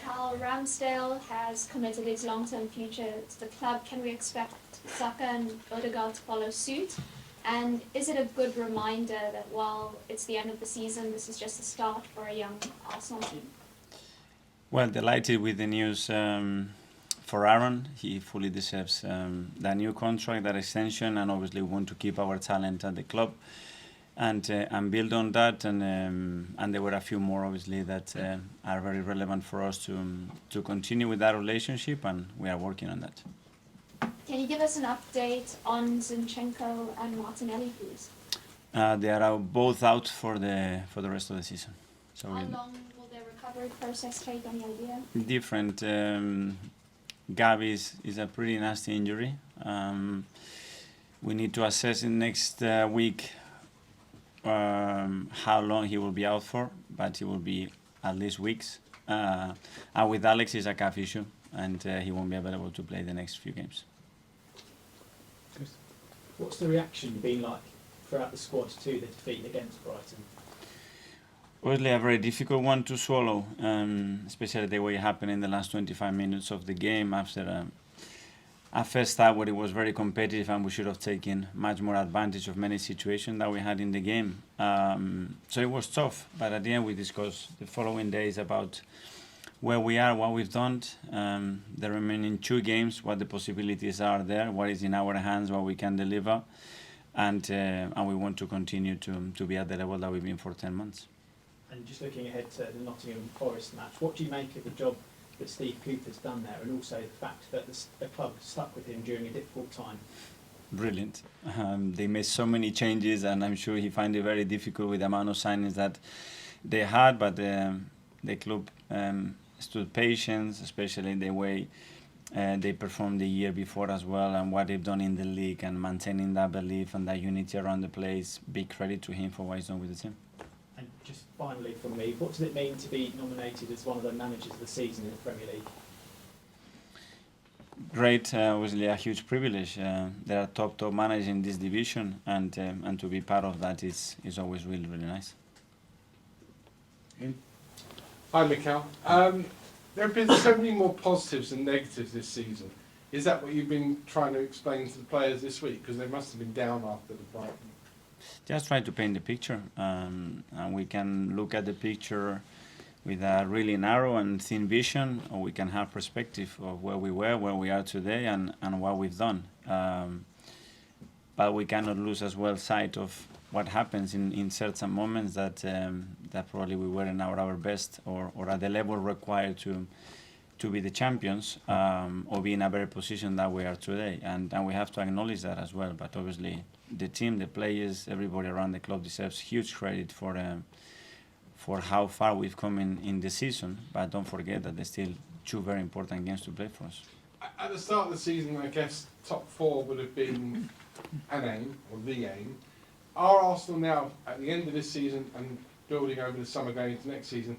Mikel Ramsdale has committed his long-term future to the club. Can we expect Xhaka and Odegaard to follow suit? And is it a good reminder that while it's the end of the season, this is just the start for a young Arsenal team? Well, delighted with the news for Aaron. He fully deserves that new contract, that extension, and obviously we want to keep our talent at the club and build on that. And there were a few more, obviously, that are very relevant for us to continue with that relationship, and we are working on that. Can you give us an update on Zinchenko and Martinelli, please? They are both out for the rest of the season. So how long will their recovery process take? Any idea? Different. Gabby is a pretty nasty injury. We need to assess in next week how long he will be out for, but he will be at least weeks. And with Alex, it's a calf issue, and he won't be available to play the next few games. What's the reaction been like throughout the squad to the defeat against Brighton? Obviously a very difficult one to swallow, especially the way it happened in the last 25 minutes of the game after a first half where it was very competitive and we should have taken much more advantage of many situations that we had in the game. So it was tough, but at the end we discussed the following days about where we are, what we've done, the remaining 2 games, what the possibilities are there, what is in our hands, what we can deliver, and we want to continue to be at the level that we've been for 10 months. And just looking ahead to the Nottingham Forest match, what do you make of the job that Steve Cooper's done there, and also the fact that the club stuck with him during a difficult time? Brilliant. They made so many changes, and I'm sure he found it very difficult with the amount of signings that they had, but the club stood patient, especially in the way they performed the year before as well, and what they've done in the league and maintaining that belief and that unity around the place. Big credit to him for what he's done with the team. And just finally from me, what does it mean to be nominated as one of the managers of the season in the Premier League? Great, obviously a huge privilege. There are top managers in this division, and to be part of that is always really, really nice. Hi, Mikel. There have been so many more positives than negatives this season. Is that what you've been trying to explain to the players this week? Because they must have been down after the Brighton. Just try to paint the picture, and we can look at the picture with a really narrow and thin vision, or we can have perspective of where we were, where we are today, and what we've done. But we cannot lose as well sight of what happens in certain moments that probably we weren't at our best or at the level required to be the champions, or be in a better position that we are today. And we have to acknowledge that as well. But obviously the team, the players, everybody around the club deserves huge credit for how far we've come in the season. But don't forget that there's still 2 very important games to play for us. At the start of the season, I guess top 4 would have been an aim, or the aim. Are Arsenal now, at the end of this season and building over the summer going into next season,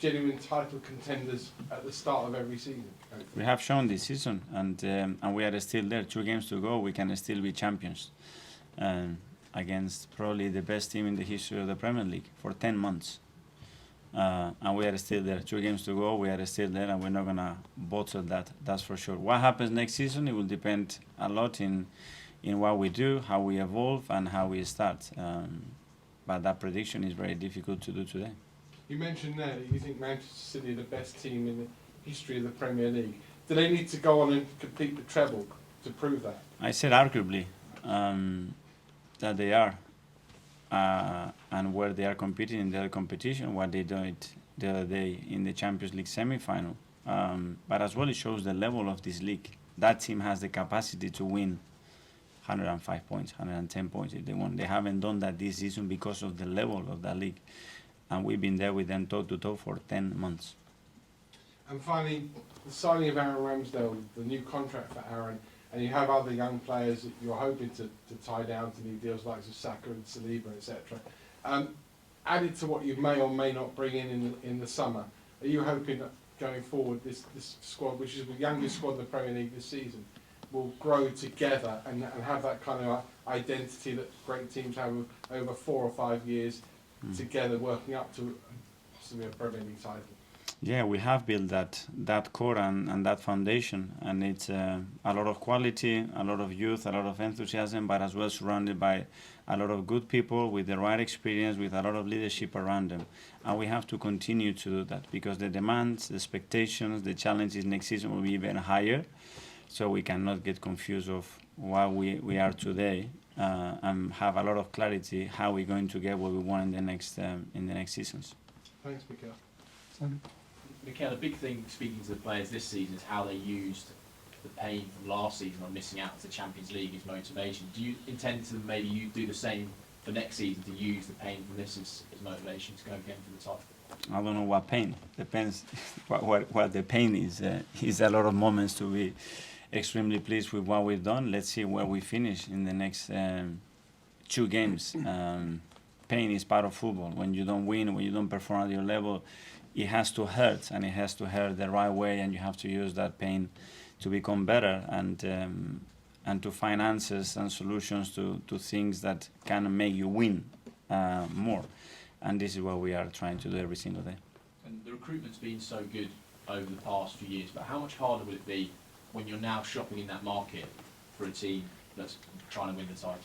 genuine title contenders at the start of every season? We have shown this season, and we are still there. 2 games to go, we can still be champions against probably the best team in the history of the Premier League for 10 months. And we are still there. 2 games to go, we are still there, and we're not going to bottle that, that's for sure. What happens next season, it will depend a lot in what we do, how we evolve, and how we start. But that prediction is very difficult to do today. You mentioned there that you think Manchester City are the best team in the history of the Premier League. Do they need to go on and complete the treble to prove that? I said arguably that they are. And where they are competing in their competition, what they did the other day in the Champions League semi-final. But as well, it shows the level of this league. That team has the capacity to win 105 points, 110 points if they want. They haven't done that this season because of the level of that league. And we've been there with them toe-to-toe for 10 months. And finally, the signing of Aaron Ramsdale, the new contract for Aaron, and you have other young players that you're hoping to tie down to new deals like Xhaka and Saliba, etc. Added to what you may or may not bring in the summer, are you hoping that going forward this squad, which is the youngest squad in the Premier League this season, will grow together and have that kind of identity that great teams have over 4 or 5 years together working up to possibly a Premier League title? Yeah, we have built that core and that foundation, and it's a lot of quality, a lot of youth, a lot of enthusiasm, but as well surrounded by a lot of good people with the right experience, with a lot of leadership around them. And we have to continue to do that because the demands, the expectations, the challenges next season will be even higher. So we cannot get confused of where we are today, and have a lot of clarity how we're going to get what we want in the next seasons. Thanks, Mikel. Mikel, a big thing speaking to the players this season is how they used the pain from last season on missing out to the Champions League as motivation. Do you intend to maybe you do the same for next season, to use the pain from this as motivation to go again for the top? I don't know what pain. Depends what the pain is. Is a lot of moments to be extremely pleased with what we've done. Let's see where we finish in the next 2 games. Pain is part of football. When you don't win, when you don't perform at your level, it has to hurt, and it has to hurt the right way, and you have to use that pain to become better and to find answers and solutions to things that can make you win more. And this is what we are trying to do every single day. And the recruitment's been so good over the past few years, but how much harder will it be when you're now shopping in that market for a team that's trying to win the title?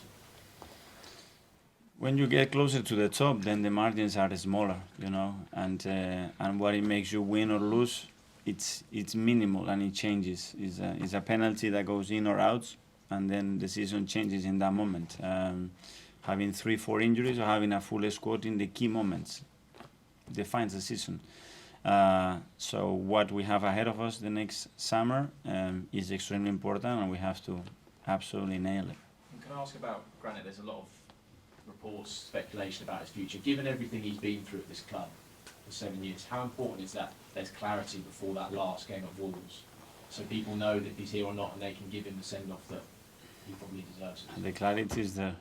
When you get closer to the top, then the margins are smaller, and what it makes you win or lose, it's minimal and it changes. It's a penalty that goes in or out, and then the season changes in that moment. Having 3-4 injuries or having a full squad in the key moments defines the season. So what we have ahead of us the next summer is extremely important, and we have to absolutely nail it. And can I ask about Granit? There's a lot of reports, speculation about his future. Given everything he's been through at this club for 7 years, how important is that there's clarity before that last game at Wolves, so people know that if he's here or not, and they can give him the send-off that he probably deserves? The clarity is there.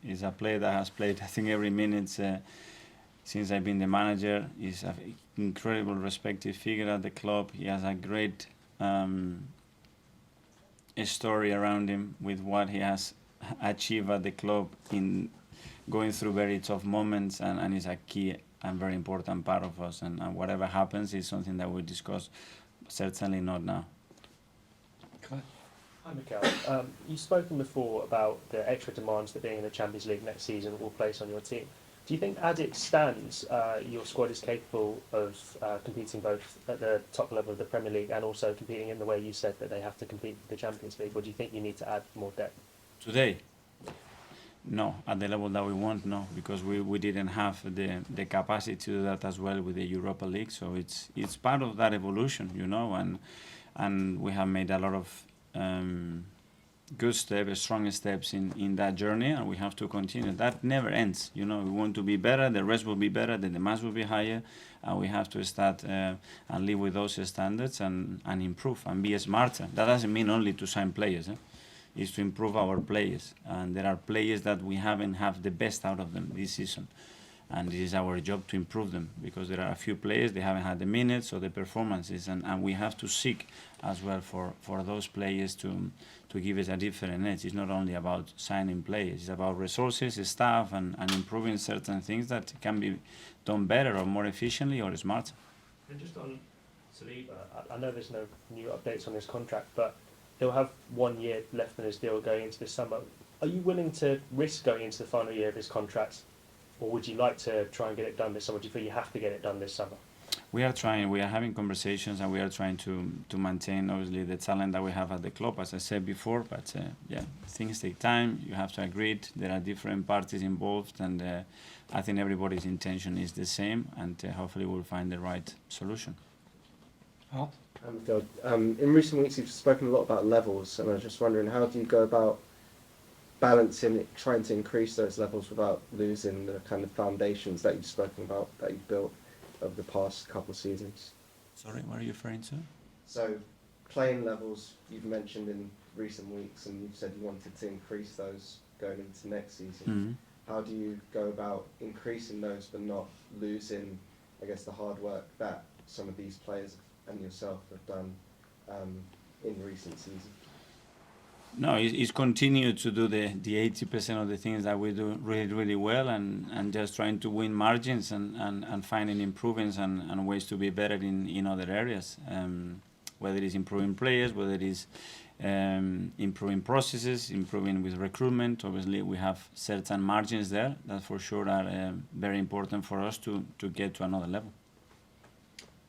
He's a player that has played, I think, every minute since I've been the manager. He's an incredible respected figure at the club. He has a great story around him with what he has achieved at the club in going through very tough moments, and is a key and very important part of us. And whatever happens is something that we'll discuss, certainly not now. Hi, Mikel. You've spoken before about the extra demands that being in the Champions League next season will place on your team. Do you think, as it stands, your squad is capable of competing both at the top level of the Premier League and also competing in the way you said that they have to compete for the Champions League, or do you think you need to add more depth? Today? No, at the level that we want, no, because we didn't have the capacity to do that as well with the Europa League. So it's part of that evolution, and we have made a lot of good steps, strong steps in that journey, and we have to continue. That never ends, We want to be better, the rest will be better, the demands will be higher, and we have to start and live with those standards and improve and be smarter. That doesn't mean only to sign players, It's to improve our players, and there are players that we haven't have the best out of them this season, and it is our job to improve them, because there are a few players, they haven't had the minutes or the performances, and we have to seek as well for those players to give us a different edge. It's not only about signing players, it's about resources, staff, and improving certain things that can be done better or more efficiently or smarter. And just on Saliba, I know there's no new updates on his contract, but he'll have 1 year left in his deal going into this summer. Are you willing to risk going into the final year of his contract, or would you like to try and get it done this summer? Do you feel you have to get it done this summer? We are having conversations, and we are trying to maintain, obviously, the talent that we have at the club, as I said before. But things take time. You have to agree. There are different parties involved, and I think everybody's intention is the same, and hopefully we'll find the right solution. In recent weeks, you've spoken a lot about levels, and I was just wondering, how do you go about balancing, trying to increase those levels without losing the kind of foundations that you've spoken about, that you've built over the past couple of seasons? Sorry, what are you referring to? So, playing levels you've mentioned in recent weeks, and you said you wanted to increase those going into next season. Mm-hmm. How do you go about increasing those but not losing, I guess, the hard work that some of these players and yourself have done in recent seasons? No, it's continue to do the 80% of the things that we do really, really well, and just trying to win margins and finding improvements and ways to be better in other areas. Whether it is improving players, whether it is improving processes, improving with recruitment. Obviously, we have certain margins there that for sure are very important for us to get to another level.